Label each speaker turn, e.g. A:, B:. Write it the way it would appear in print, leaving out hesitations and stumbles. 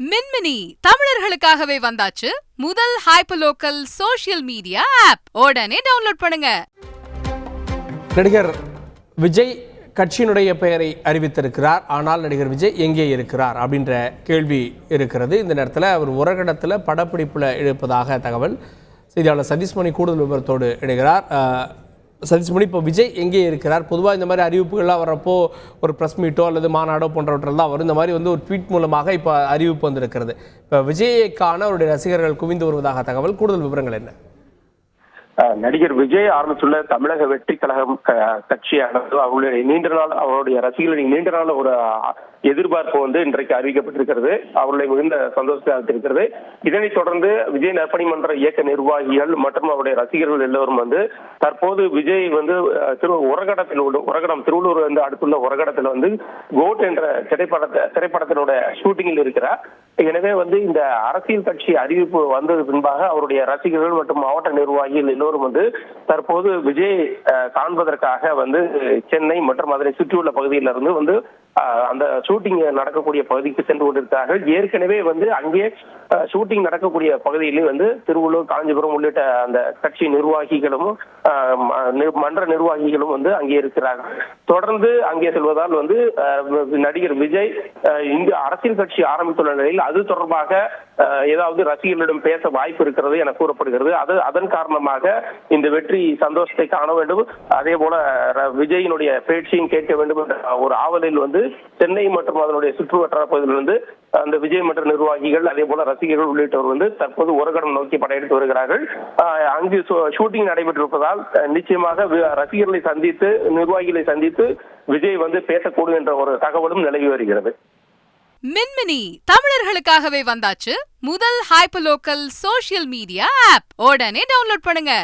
A: மின்மினி தமிழர்களுக்காகவே வந்தாச்சு முதல் hyperlocal social media app. உடனே டவுன்லோட் பண்ணுங்க.
B: நடிகர் விஜய் கட்சியினுடைய பெயரை அறிவித்திருக்கிறார். ஆனால் நடிகர் விஜய் எங்கே இருக்கிறார் அப்படின்ற கேள்வி இருக்கிறது. இந்த நேரத்தில் அவர் உரகடத்தில் படப்பிடிப்பில் இருப்பதாக தகவல். செய்தியாளர் சதீஷ்மணி கூடுதல் விவரத்தோடு இணைகிறார். சதீஷ்மணி, இப்போ விஜய் எங்கே இருக்கிறார்? பொதுவாக இந்த மாதிரி அறிவிப்புகள்லாம் வரப்போ ஒரு ப்ரெஸ் மீட்டோ அல்லது மாநாடோ போன்றவற்றெல்லாம் வரும். இந்த மாதிரி ஒரு ட்வீட் மூலமாக இப்போ அறிவிப்பு வந்திருக்கிறது. இப்போ விஜய்க்கான அவருடைய ரசிகர்கள் குவிந்து வருவதாக தகவல். கூடுதல் விவரங்கள் என்ன?
C: நடிகர் விஜய் ஆரம்பித்துள்ள தமிழக வெற்றி கழகம் கட்சியானது அவருடைய ரசிகர்களின் நீண்ட நாள் ஒரு எதிர்பார்ப்பு இன்றைக்கு அறிவிக்கப்பட்டிருக்கிறது. அவருடைய மிகுந்த சந்தோஷத்தை அளித்திருக்கிறது. இதனைத் தொடர்ந்து விஜய் நற்பணி மன்ற இயக்க நிர்வாகிகள் மற்றும் அவருடைய ரசிகர்கள் எல்லோரும் தற்போது விஜய் உரகடம் திருவள்ளூர் அடுத்துள்ள உரகடத்தில் கோட் என்ற திரைப்படத்தினுடைய ஷூட்டிங்கில் இருக்கிறார். எனவே இந்த அரசியல் கட்சி அறிவிப்பு வந்தது பின்பாக அவருடைய ரசிகர்கள் மற்றும் மாவட்ட நிர்வாகிகள் எல்லோரும் தற்போது விஜய் காண்பதற்காக சென்னை மற்றும் அதனை சுற்றியுள்ள பகுதியிலிருந்து அந்த ஷூட்டிங் நடக்கக்கூடிய பகுதிக்கு சென்று கொண்டிருக்கிறார்கள். ஏற்கனவே அங்கே ஷூட்டிங் நடக்கக்கூடிய பகுதியிலே திருவள்ளூர், காஞ்சிபுரம் உள்ளிட்ட அந்த கட்சி நிர்வாகிகளும் மன்ற நிர்வாகிகளும் அங்கே இருக்கிறார்கள். தொடர்ந்து அங்கே செல்வதால் நடிகர் விஜய் இங்கு அரசியல் கட்சி ஆரம்பித்துள்ள நிலையில் அது தொடர்பாக ஏதாவது ரசிகர்களிடம் பேச வாய்ப்பு இருக்கிறது என கூறப்படுகிறது. அதன் காரணமாக இந்த வெற்றி சந்தோஷத்தை காண வேண்டும், அதே போல விஜயினுடைய பேச்சையும் கேட்க வேண்டும் என்ற ஒரு ஆவலில் சென்னை மற்றும் அதனுடைய சுற்று வட்டார பகுதியிலிருந்து அந்த விஜய் மன்ற நிர்வாகிகள் அதே போல ரசிகர்கள் உள்ளிட்டவர் தற்போது உரகடம் நோக்கி படையெடுத்து வருகிறார்கள். அங்கு ஷூட்டிங் நடைபெற்றிருப்பதால் நிச்சயமாக ரசிகர்களை சந்தித்து நிர்வாகிகளை சந்தித்து விஜய் பேசக்கூடும் என்ற ஒரு தகவலும் நிலவி வருகிறது.
A: மின்மினி தமிழர்களுக்காகவே வந்தாச்சு முதல் ஹைப்பர்லோக்கல் சோஷியல் மீடியா ஆப். உடனே டவுன்லோட் பண்ணுங்க.